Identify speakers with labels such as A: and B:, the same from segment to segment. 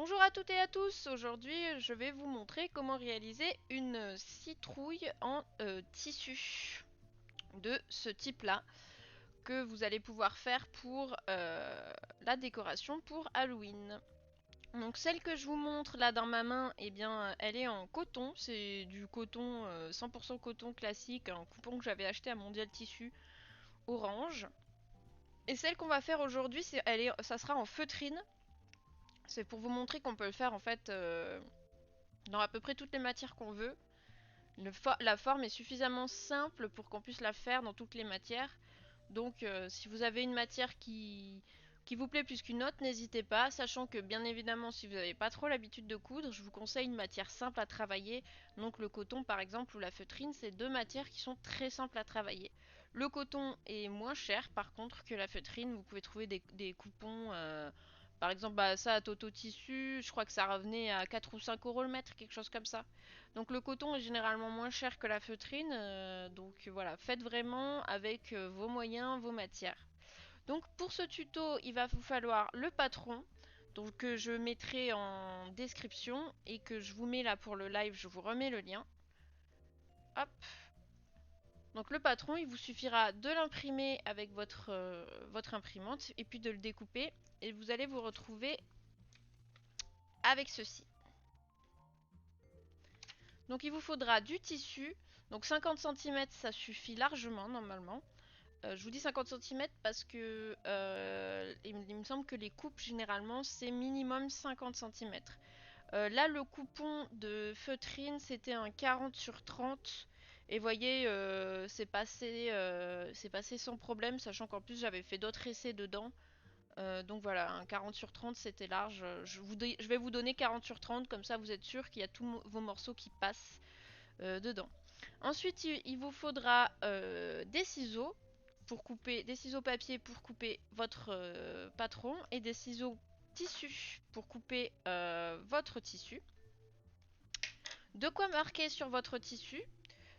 A: Bonjour à toutes et à tous, aujourd'hui je vais vous montrer comment réaliser une citrouille en tissu de ce type là que vous allez pouvoir faire pour la décoration pour Halloween. Donc celle que je vous montre là dans ma main, eh bien elle est en coton, c'est du coton 100% coton classique, un coupon que j'avais acheté à Mondial Tissu orange. Et celle qu'on va faire aujourd'hui, ça sera en feutrine. C'est pour vous montrer qu'on peut le faire en fait dans à peu près toutes les matières qu'on veut. La forme est suffisamment simple pour qu'on puisse la faire dans toutes les matières. Donc si vous avez une matière qui vous plaît plus qu'une autre, n'hésitez pas, sachant que bien évidemment si vous n'avez pas trop l'habitude de coudre, je vous conseille une matière simple à travailler. Donc le coton par exemple ou la feutrine, c'est deux matières qui sont très simples à travailler. Le coton est moins cher par contre que la feutrine, vous pouvez trouver des coupons par exemple ça à Toto Tissu, je crois que ça revenait à 4 ou 5 euros le mètre, quelque chose comme ça. Donc le coton est généralement moins cher que la feutrine, donc voilà, faites vraiment avec vos moyens, vos matières. Donc pour ce tuto, il va vous falloir le patron, donc que je mettrai en description et que je vous mets là pour le live, je vous remets le lien. Hop. Donc le patron, il vous suffira de l'imprimer avec votre imprimante et puis de le découper et vous allez vous retrouver avec ceci. Donc il vous faudra du tissu, donc 50 cm ça suffit largement normalement. Je vous dis 50 cm parce que il me semble que les coupes généralement c'est minimum 50 cm. Là le coupon de feutrine c'était un 40 sur 30 et voyez c'est passé sans problème, sachant qu'en plus j'avais fait d'autres essais dedans. Donc voilà, un 40 sur 30 c'était large. Je vais vous donner 40 sur 30 comme ça vous êtes sûr qu'il y a tous vos morceaux qui passent dedans. Ensuite il vous faudra des ciseaux pour couper, des ciseaux papier pour couper votre patron et des ciseaux tissu pour couper votre tissu. De quoi marquer sur votre tissu.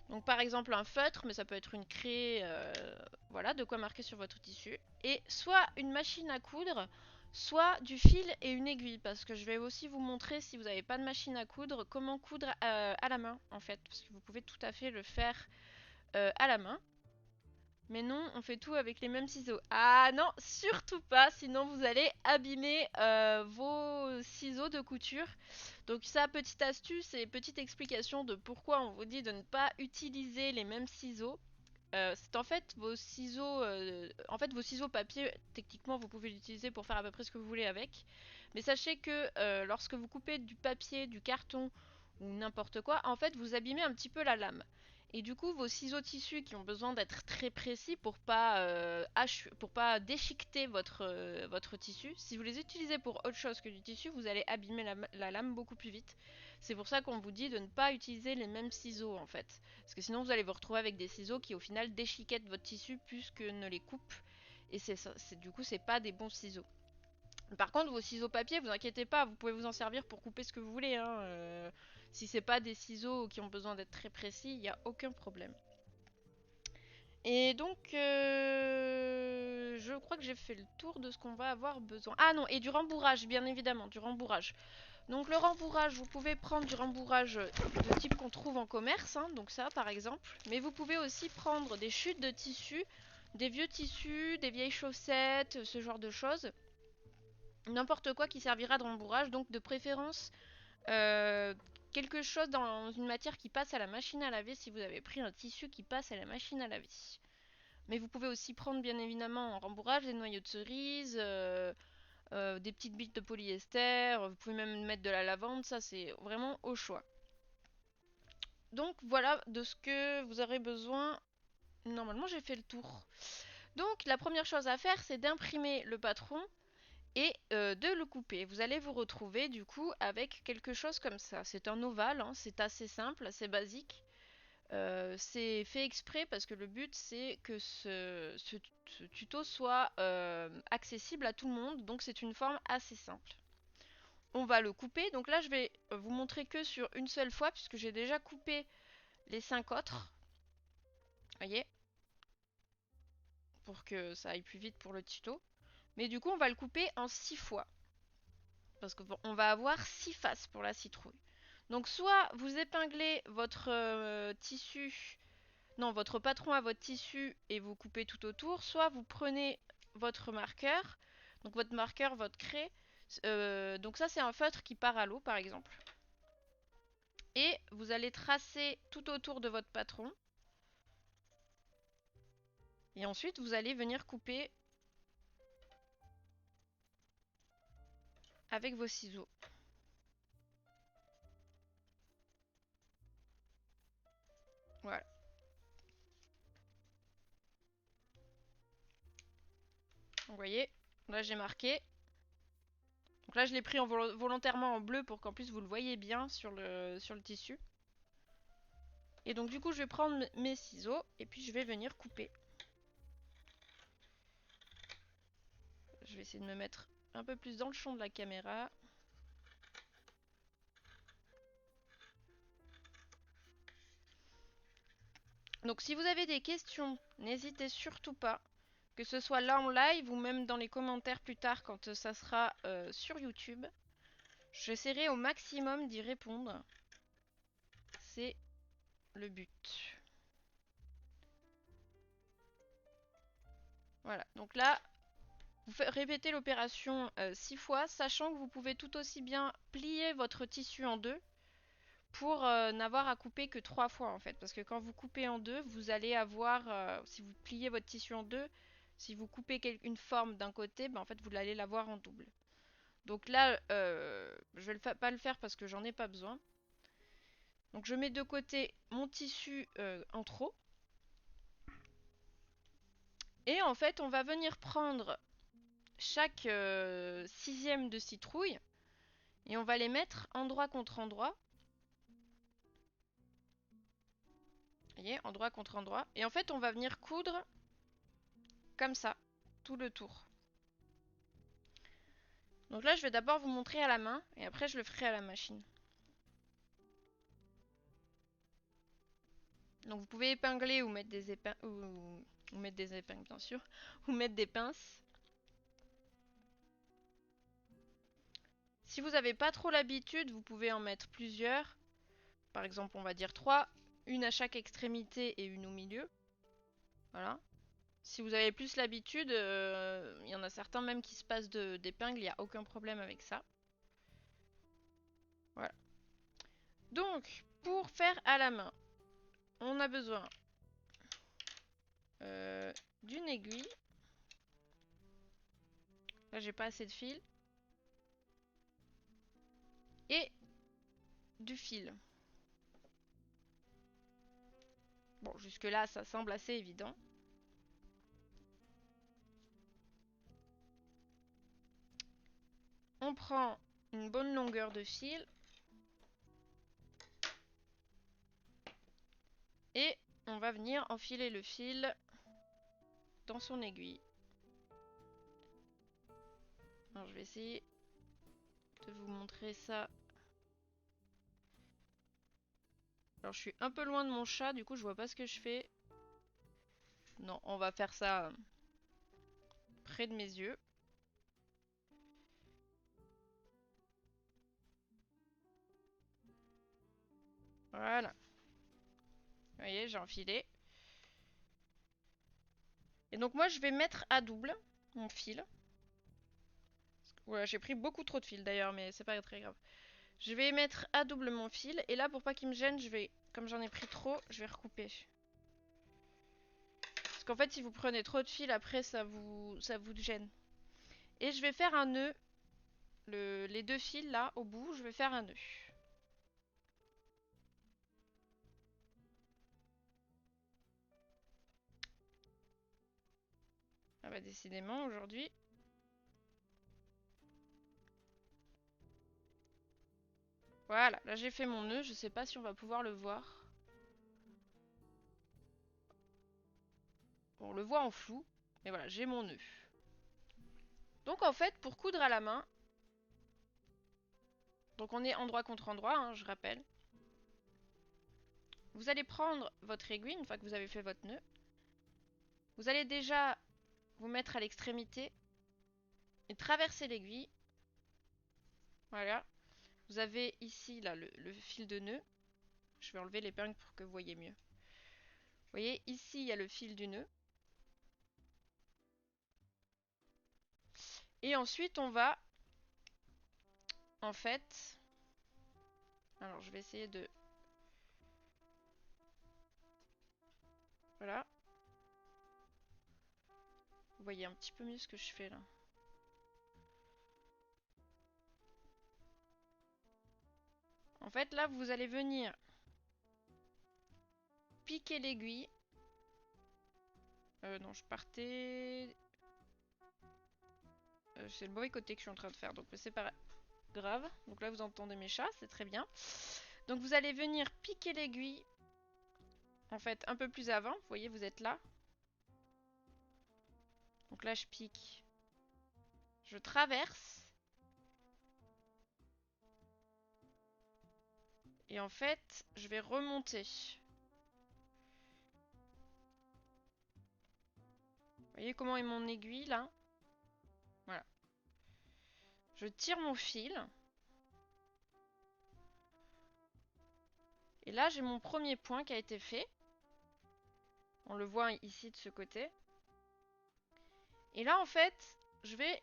A: Donc par exemple un feutre, mais ça peut être une craie, voilà, de quoi marquer sur votre tissu. Et soit une machine à coudre, soit du fil et une aiguille, parce que je vais aussi vous montrer, si vous n'avez pas de machine à coudre, comment coudre à la main en fait, parce que vous pouvez tout à fait le faire à la main. Mais non, on fait tout avec les mêmes ciseaux. Ah non, surtout pas, sinon vous allez abîmer vos ciseaux de couture. Donc ça, petite astuce et petite explication de pourquoi on vous dit de ne pas utiliser les mêmes ciseaux. C'est en fait vos ciseaux papier, techniquement vous pouvez l'utiliser pour faire à peu près ce que vous voulez avec. Mais sachez que lorsque vous coupez du papier, du carton ou n'importe quoi, en fait vous abîmez un petit peu la lame. Et du coup, vos ciseaux tissus qui ont besoin d'être très précis pour pas déchiqueter votre tissu, si vous les utilisez pour autre chose que du tissu, vous allez abîmer la lame beaucoup plus vite. C'est pour ça qu'on vous dit de ne pas utiliser les mêmes ciseaux en fait. Parce que sinon vous allez vous retrouver avec des ciseaux qui au final déchiquettent votre tissu plus que ne les coupent. Et du coup c'est pas des bons ciseaux. Par contre, vos ciseaux papier, vous inquiétez pas, vous pouvez vous en servir pour couper ce que vous voulez. Hein. Si c'est pas des ciseaux qui ont besoin d'être très précis, il n'y a aucun problème. Et donc, je crois que j'ai fait le tour de ce qu'on va avoir besoin. Ah non, et du rembourrage, bien évidemment, du rembourrage. Donc le rembourrage, vous pouvez prendre du rembourrage de type qu'on trouve en commerce, hein, donc ça par exemple. Mais vous pouvez aussi prendre des chutes de tissus, des vieux tissus, des vieilles chaussettes, ce genre de choses. N'importe quoi qui servira de rembourrage, donc de préférence euh, quelque chose dans une matière qui passe à la machine à laver si vous avez pris un tissu qui passe à la machine à laver. Mais vous pouvez aussi prendre bien évidemment en rembourrage des noyaux de cerise, des petites billes de polyester, vous pouvez même mettre de la lavande, ça c'est vraiment au choix. Donc voilà de ce que vous aurez besoin. Normalement j'ai fait le tour. Donc la première chose à faire c'est d'imprimer le patron et de le couper. Vous allez vous retrouver du coup avec quelque chose comme ça. C'est un ovale, hein, c'est assez simple, assez basique. C'est fait exprès parce que le but c'est que ce tuto soit accessible à tout le monde, donc c'est une forme assez simple. On va le couper, donc là je vais vous montrer que sur une seule fois puisque j'ai déjà coupé les 5 autres, voyez, pour que ça aille plus vite pour le tuto. Mais du coup on va le couper en 6 fois, parce qu'on va avoir 6 faces pour la citrouille. Donc soit vous épinglez votre tissu, non, votre patron à votre tissu et vous coupez tout autour, soit vous prenez votre marqueur, donc votre marqueur, votre craie, donc ça c'est un feutre qui part à l'eau par exemple, et vous allez tracer tout autour de votre patron, et ensuite vous allez venir couper avec vos ciseaux. Voilà. Vous voyez, là j'ai marqué. Donc là je l'ai pris volontairement en bleu pour qu'en plus vous le voyez bien sur le tissu. Et donc du coup je vais prendre mes ciseaux et puis je vais venir couper. Je vais essayer de me mettre un peu plus dans le champ de la caméra. Donc si vous avez des questions, n'hésitez surtout pas, que ce soit là en live ou même dans les commentaires plus tard quand ça sera sur YouTube. J'essaierai au maximum d'y répondre. C'est le but. Voilà, donc là, vous répétez l'opération 6 fois, sachant que vous pouvez tout aussi bien plier votre tissu en deux pour n'avoir à couper que 3 fois en fait. Parce que quand vous coupez en deux, vous allez avoir, si vous pliez votre tissu en deux, si vous coupez une forme d'un côté, ben, en fait vous allez l'avoir en double. Donc là, je vais pas le faire parce que j'en ai pas besoin. Donc je mets de côté mon tissu en trop. Et en fait, on va venir prendre chaque sixième de citrouille et on va les mettre endroit contre endroit. Vous voyez, endroit contre endroit. Et en fait, on va venir coudre comme ça, tout le tour. Donc là, je vais d'abord vous montrer à la main et après, je le ferai à la machine. Donc vous pouvez épingler ou mettre des épingles, ou mettre des épingles bien sûr, ou mettre des pinces. Si vous n'avez pas trop l'habitude, vous pouvez en mettre plusieurs. Par exemple, on va dire 3, une à chaque extrémité et une au milieu. Voilà. Si vous avez plus l'habitude, il y en a certains même qui se passent d'épingles, il n'y a aucun problème avec ça. Voilà. Donc, pour faire à la main, on a besoin d'une aiguille. Là, j'ai pas assez de fil. Et du fil. Bon, jusque-là, ça semble assez évident. On prend une bonne longueur de fil. Et on va venir enfiler le fil dans son aiguille. Alors, je vais essayer de vous montrer ça. Alors, je suis un peu loin de mon chat, du coup, je vois pas ce que je fais. Non, on va faire ça près de mes yeux. Voilà. Vous voyez, j'ai enfilé. Et donc moi, je vais mettre à double mon fil. Voilà, j'ai pris beaucoup trop de fil d'ailleurs, mais c'est pas très grave. Je vais mettre à double mon fil. Et là, pour pas qu'il me gêne, je vais, comme j'en ai pris trop, je vais recouper. Parce qu'en fait, si vous prenez trop de fil, après, ça vous gêne. Et je vais faire un nœud. Les deux fils là, au bout, je vais faire un nœud. Ah bah décidément, aujourd'hui... Voilà, là j'ai fait mon nœud, je sais pas si on va pouvoir le voir. Bon, on le voit en flou, mais voilà, j'ai mon nœud. Donc en fait, pour coudre à la main, donc on est endroit contre endroit, hein, je rappelle. Vous allez prendre votre aiguille une fois que vous avez fait votre nœud. Vous allez déjà vous mettre à l'extrémité et traverser l'aiguille. Voilà. Vous avez ici là le fil de nœud. Je vais enlever l'épingle pour que vous voyez mieux. Vous voyez, ici il y a le fil du nœud. Et ensuite on va, en fait... Alors je vais essayer de... Voilà. Vous voyez un petit peu mieux ce que je fais là. En fait là vous allez venir piquer l'aiguille. Non, je partais... c'est le mauvais côté que je suis en train de faire, donc c'est pas grave. Donc là vous entendez mes chats, c'est très bien. Donc vous allez venir piquer l'aiguille, en fait un peu plus avant. Vous voyez, vous êtes là. Donc là je pique. Je traverse. Et en fait, je vais remonter. Vous voyez comment est mon aiguille là? Voilà. Je tire mon fil. Et là j'ai mon premier point qui a été fait. On le voit ici de ce côté. Et là en fait, je vais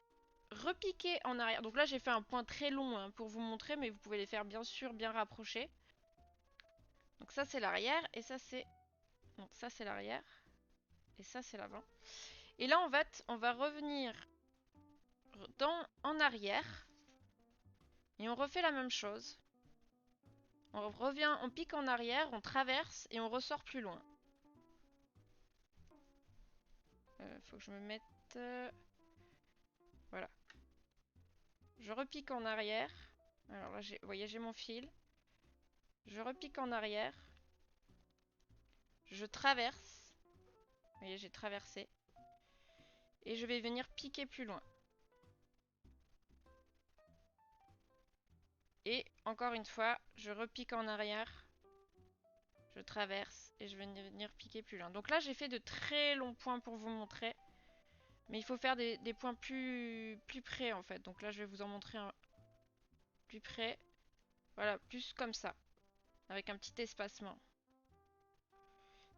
A: repiquer en arrière. Donc là j'ai fait un point très long hein, pour vous montrer, mais vous pouvez les faire bien sûr bien rapprochés. Donc ça c'est l'arrière et ça c'est... Non, ça c'est l'arrière. Et ça c'est l'avant. Et là on va revenir en arrière. Et on refait la même chose. On revient, on pique en arrière, on traverse et on ressort plus loin. Faut que je me mette... Voilà. Je repique en arrière. Alors là, vous voyez, j'ai mon fil. Je repique en arrière. Je traverse. Vous voyez, j'ai traversé. Et je vais venir piquer plus loin. Et encore une fois, je repique en arrière. Je traverse et je vais venir piquer plus loin. Donc là, j'ai fait de très longs points pour vous montrer. Mais il faut faire des points plus près en fait. Donc là, je vais vous en montrer un plus près. Voilà, plus comme ça. Avec un petit espacement.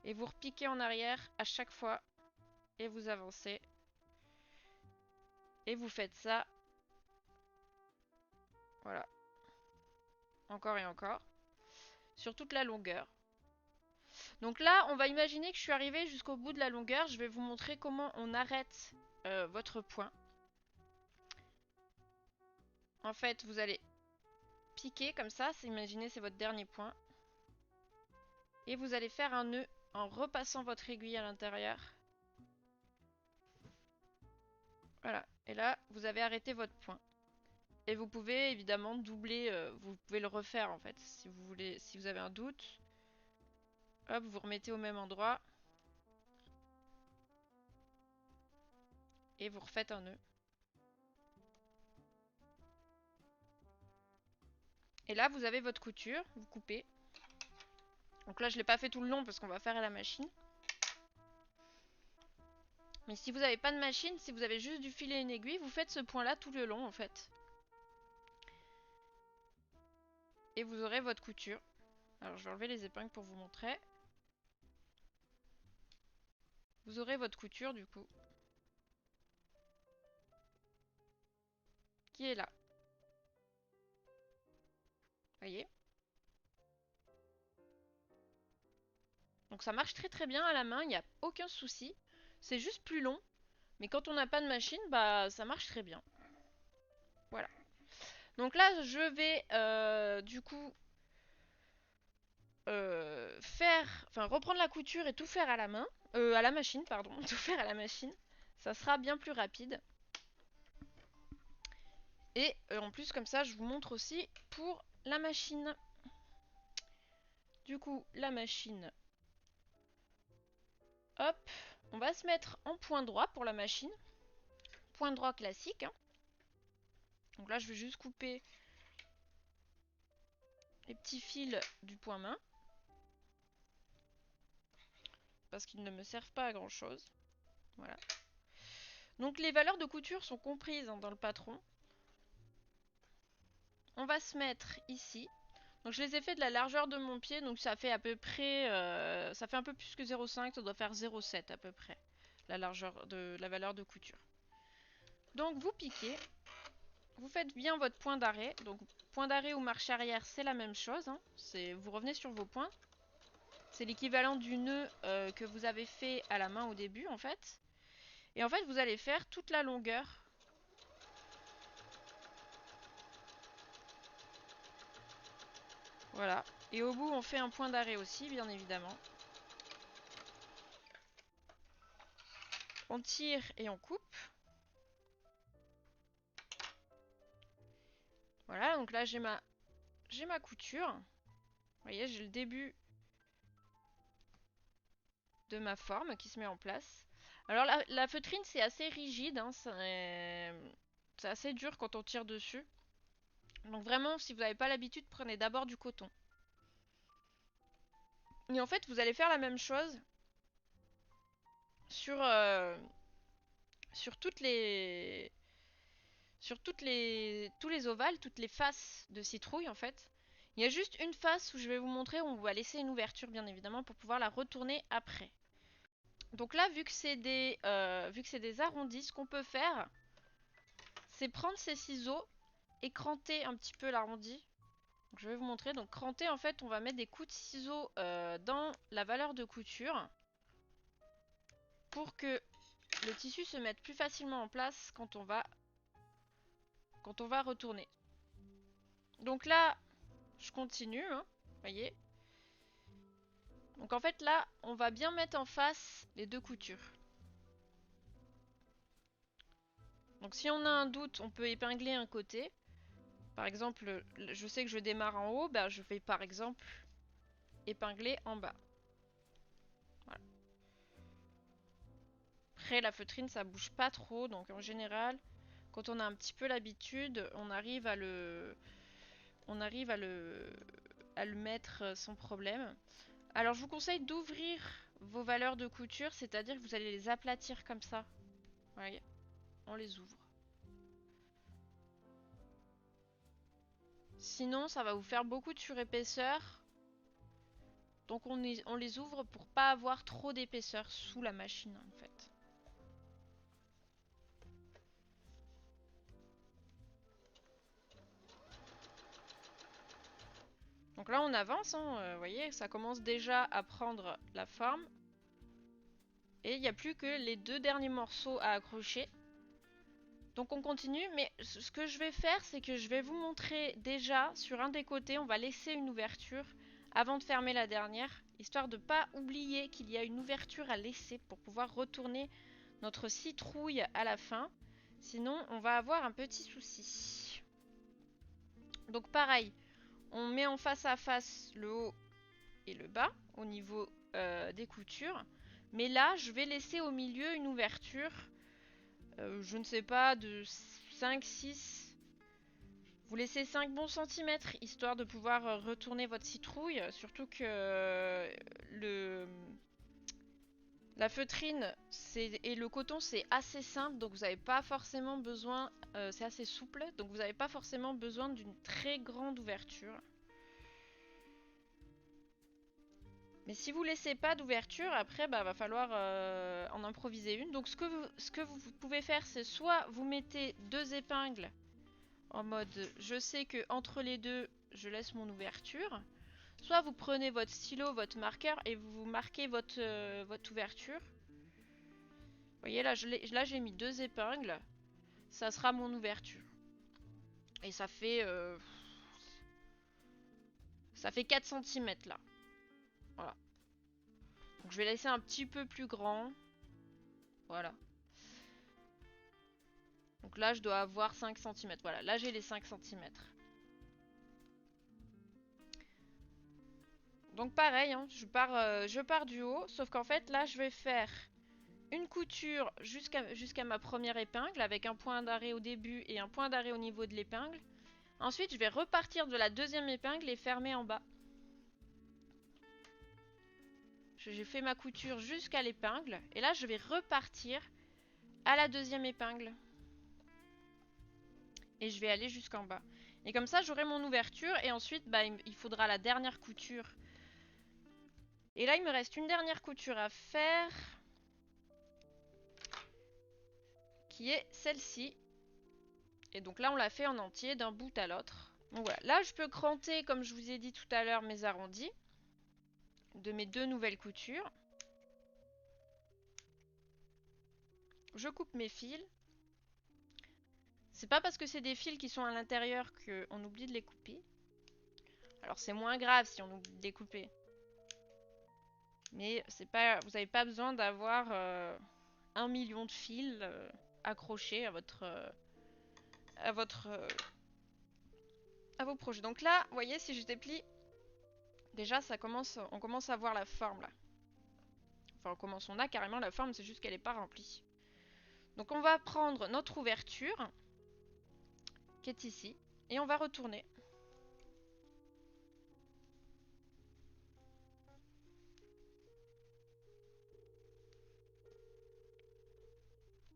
A: Et vous repiquez en arrière à chaque fois. Et vous avancez. Et vous faites ça. Voilà. Encore et encore. Sur toute la longueur. Donc là, on va imaginer que je suis arrivée jusqu'au bout de la longueur. Je vais vous montrer comment on arrête votre point. En fait, vous allez piquer comme ça. Imaginez, c'est votre dernier point. Et vous allez faire un nœud en repassant votre aiguille à l'intérieur. Voilà. Et là, vous avez arrêté votre point. Et vous pouvez évidemment doubler, vous pouvez le refaire en fait, si vous voulez, si vous avez un doute. Hop, vous remettez au même endroit. Et vous refaites un nœud. Et là, vous avez votre couture, vous coupez. Donc là, je ne l'ai pas fait tout le long parce qu'on va faire à la machine. Mais si vous n'avez pas de machine, si vous avez juste du fil et une aiguille, vous faites ce point-là tout le long en fait. Et vous aurez votre couture. Alors je vais enlever les épingles pour vous montrer. Vous aurez votre couture du coup. Qui est là. Voyez? Donc ça marche très très bien à la main, il n'y a aucun souci. C'est juste plus long. Mais quand on n'a pas de machine, bah ça marche très bien. Voilà. Donc là, je vais du coup reprendre la couture et tout faire à la main. À la machine, pardon. Tout faire à la machine. Ça sera bien plus rapide. Et en plus, comme ça, je vous montre aussi pour la machine. Du coup, la machine. Hop. On va se mettre en point droit pour la machine. Point droit classique. Hein. Donc là, je vais juste couper les petits fils du point main. Parce qu'ils ne me servent pas à grand chose. Voilà. Donc les valeurs de couture sont comprises hein, dans le patron. on va se mettre ici. Donc je les ai fait de la largeur de mon pied, donc ça fait à peu près, ça fait un peu plus que 0,5, ça doit faire 0,7 à peu près, la largeur de la valeur de couture. Donc vous piquez, vous faites bien votre point d'arrêt. Donc point d'arrêt ou marche arrière, c'est la même chose, hein. Vous revenez sur vos points. C'est l'équivalent du nœud que vous avez fait à la main au début en fait. Et en fait vous allez faire toute la longueur. Voilà. Et au bout on fait un point d'arrêt aussi bien évidemment. On tire et on coupe. Voilà, donc là j'ai ma couture. Vous voyez, j'ai le début de ma forme qui se met en place. Alors la feutrine c'est assez rigide, hein, c'est assez dur quand on tire dessus. Donc vraiment, si vous n'avez pas l'habitude, prenez d'abord du coton. Et en fait, vous allez faire la même chose sur, sur toutes les... tous les ovales, toutes les faces de citrouille en fait. Il y a juste une face où je vais vous montrer où on va laisser une ouverture bien évidemment pour pouvoir la retourner après. Donc là, vu que c'est des arrondis, ce qu'on peut faire, c'est prendre ces ciseaux et cranter un petit peu l'arrondi. Je vais vous montrer. Donc cranter, en fait, on va mettre des coups de ciseaux dans la valeur de couture pour que le tissu se mette plus facilement en place quand on va retourner. Donc là, je continue, hein, voyez. Donc en fait là, on va bien mettre en face les deux coutures. Donc si on a un doute, on peut épingler un côté. Par exemple, je sais que je démarre en haut, ben je vais par exemple épingler en bas. Voilà. Après la feutrine ça bouge pas trop, donc en général, quand on a un petit peu l'habitude, on arrive à le mettre sans problème. Alors je vous conseille d'ouvrir vos valeurs de couture, c'est-à-dire que vous allez les aplatir comme ça. Voyez, on les ouvre. Sinon, ça va vous faire beaucoup de surépaisseur. Donc on les ouvre pour pas avoir trop d'épaisseur sous la machine en fait. Donc là on avance, hein, vous voyez, ça commence déjà à prendre la forme. Et il n'y a plus que les deux derniers morceaux à accrocher. Donc on continue, mais ce que je vais faire, c'est que je vais vous montrer déjà sur un des côtés, on va laisser une ouverture avant de fermer la dernière, histoire de ne pas oublier qu'il y a une ouverture à laisser pour pouvoir retourner notre citrouille à la fin. Sinon, on va avoir un petit souci. Donc pareil, on met en face à face le haut et le bas au niveau des coutures. Mais là, je vais laisser au milieu une ouverture, je ne sais pas, de 5-6. Vous laissez 5 bons centimètres, histoire de pouvoir retourner votre citrouille. Surtout que la feutrine et le coton, c'est assez simple, donc vous n'avez pas forcément besoin, c'est assez souple, donc vous n'avez pas forcément besoin d'une très grande ouverture. Mais si vous laissez pas d'ouverture, après va falloir en improviser une. Donc ce que vous pouvez faire, c'est soit vous mettez deux épingles en mode je sais que entre les deux je laisse mon ouverture, soit vous prenez votre stylo, votre marqueur et vous marquez votre ouverture. Vous voyez là, j'ai mis deux épingles, ça sera mon ouverture. Et ça fait 4 cm là. Voilà. Donc je vais laisser un petit peu plus grand. Voilà. Donc là, je dois avoir 5 cm. Voilà, là j'ai les 5 cm. Donc pareil, hein, je pars du haut, sauf qu'en fait là, je vais faire une couture jusqu'à ma première épingle avec un point d'arrêt au début et un point d'arrêt au niveau de l'épingle. Ensuite, je vais repartir de la deuxième épingle et fermer en bas. J'ai fait ma couture jusqu'à l'épingle et là, je vais repartir à la deuxième épingle. Et je vais aller jusqu'en bas. Et comme ça, j'aurai mon ouverture. Et ensuite, bah, il faudra la dernière couture. Et là, il me reste une dernière couture à faire. Qui est celle-ci. Et donc là, on l'a fait en entier d'un bout à l'autre. Donc voilà. Là, je peux cranter, comme je vous ai dit tout à l'heure, mes arrondis. De mes 2 nouvelles coutures. Je coupe mes fils. C'est pas parce que c'est des fils qui sont à l'intérieur qu'on oublie de les couper. Alors c'est moins grave si on oublie de les couper. Mais c'est pas, vous n'avez pas besoin d'avoir 1 million de fils accrochés à votre à vos projets. Donc là, vous voyez, si je déplie, déjà on commence à voir la forme là. Enfin, on a carrément la forme, c'est juste qu'elle n'est pas remplie. Donc on va prendre notre ouverture qui est ici et on va retourner.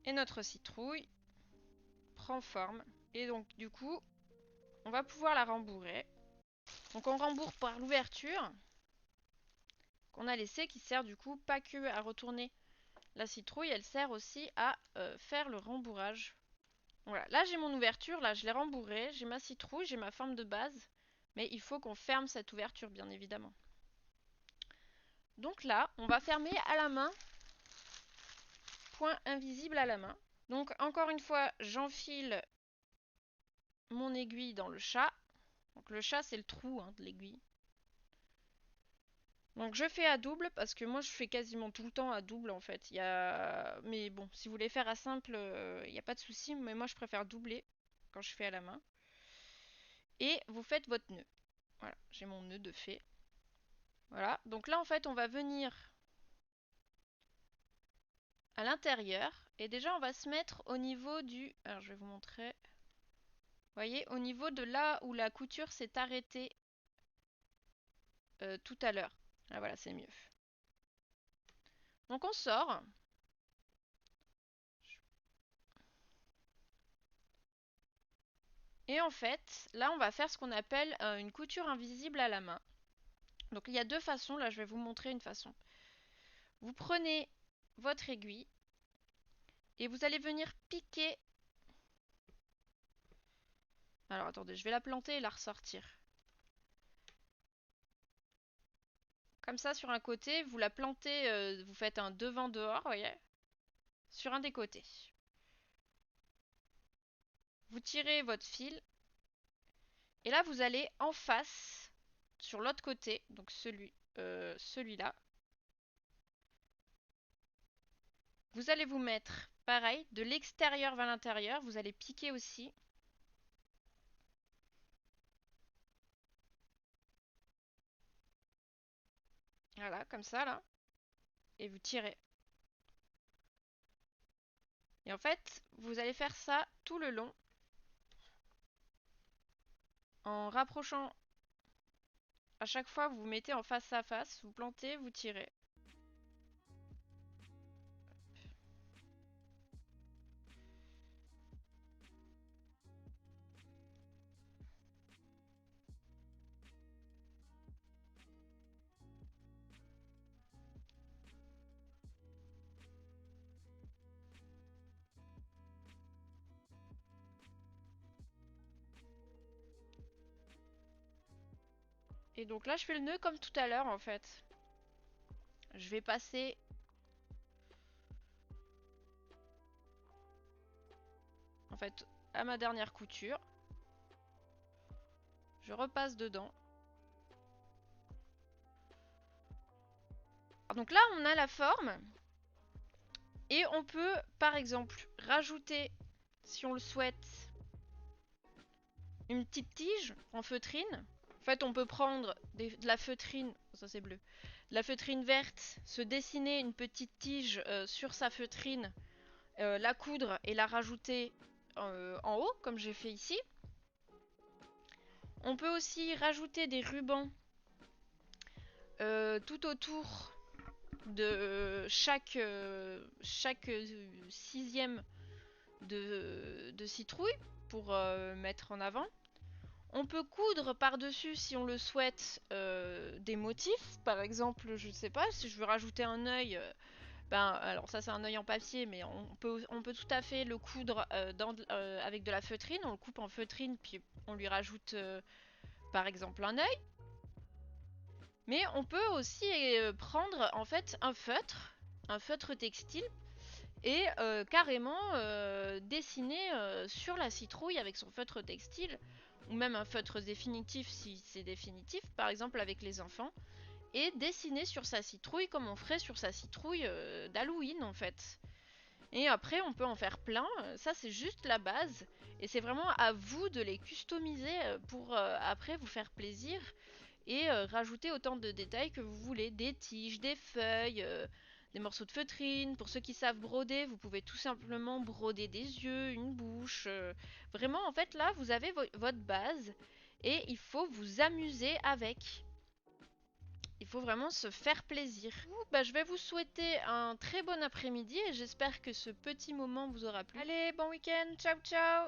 A: Et notre citrouille prend forme. Et donc du coup, on va pouvoir la rembourrer. Donc on rembourre par l'ouverture qu'on a laissée, qui sert du coup pas que à retourner la citrouille, elle sert aussi à faire le rembourrage. Voilà, là j'ai mon ouverture, là je l'ai rembourrée, j'ai ma citrouille, j'ai ma forme de base, mais il faut qu'on ferme cette ouverture bien évidemment. Donc là, on va fermer à la main, point invisible à la main. Donc encore une fois, j'enfile mon aiguille dans le chat. Donc le chat c'est le trou de l'aiguille. Donc je fais à double parce que moi je fais quasiment tout le temps à double en fait. Mais bon, si vous voulez faire à simple, il n'y a pas de souci, mais moi je préfère doubler quand je fais à la main. Et vous faites votre nœud. Voilà, j'ai mon nœud de fait. Voilà, donc là en fait on va venir à l'intérieur. Et déjà on va se mettre au niveau du... Alors je vais vous montrer. Vous voyez, au niveau de là où la couture s'est arrêtée tout à l'heure. Ah voilà, c'est mieux. Donc on sort. Et en fait, là on va faire ce qu'on appelle une couture invisible à la main. Donc il y a 2 façons, là je vais vous montrer une façon. Vous prenez votre aiguille et vous allez venir piquer. Alors attendez, je vais la planter et la ressortir. Comme ça sur un côté, vous la plantez, vous faites un devant dehors, vous voyez, sur un des côtés. Vous tirez votre fil et là vous allez en face, sur l'autre côté, donc celui-là. Vous allez vous mettre, pareil, de l'extérieur vers l'intérieur, vous allez piquer aussi. Voilà, comme ça là. Et vous tirez. Et en fait, vous allez faire ça tout le long. En rapprochant à chaque fois, vous vous mettez en face à face, vous plantez, vous tirez. Et donc là, je fais le nœud comme tout à l'heure en fait. Je vais passer en fait à ma dernière couture. Je repasse dedans. Donc là, on a la forme. Et on peut, par exemple, rajouter, si on le souhaite, une petite tige en feutrine. En fait, on peut prendre de la feutrine, ça c'est bleu, de la feutrine verte, se dessiner une petite tige sur sa feutrine, la coudre et la rajouter en haut, comme j'ai fait ici. On peut aussi rajouter des rubans tout autour de chaque sixième de citrouille pour mettre en avant. On peut coudre par-dessus si on le souhaite des motifs. Par exemple, je sais pas, si je veux rajouter un œil, ben, alors ça c'est un œil en papier, mais on peut tout à fait le coudre avec de la feutrine. On le coupe en feutrine, puis on lui rajoute par exemple un œil. Mais on peut aussi prendre en fait un feutre textile, et carrément dessiner sur la citrouille avec son feutre textile, ou même un feutre définitif si c'est définitif, par exemple avec les enfants, et dessiner sur sa citrouille comme on ferait sur sa citrouille d'Halloween en fait. Et après on peut en faire plein, ça c'est juste la base, et c'est vraiment à vous de les customiser pour après vous faire plaisir et rajouter autant de détails que vous voulez, des tiges, des feuilles, des morceaux de feutrine. Pour ceux qui savent broder, vous pouvez tout simplement broder des yeux, une bouche. Vraiment, en fait, là, vous avez votre base et il faut vous amuser avec. Il faut vraiment se faire plaisir. Bah, je vais vous souhaiter un très bon après-midi et j'espère que ce petit moment vous aura plu. Allez, bon week-end, ciao ciao!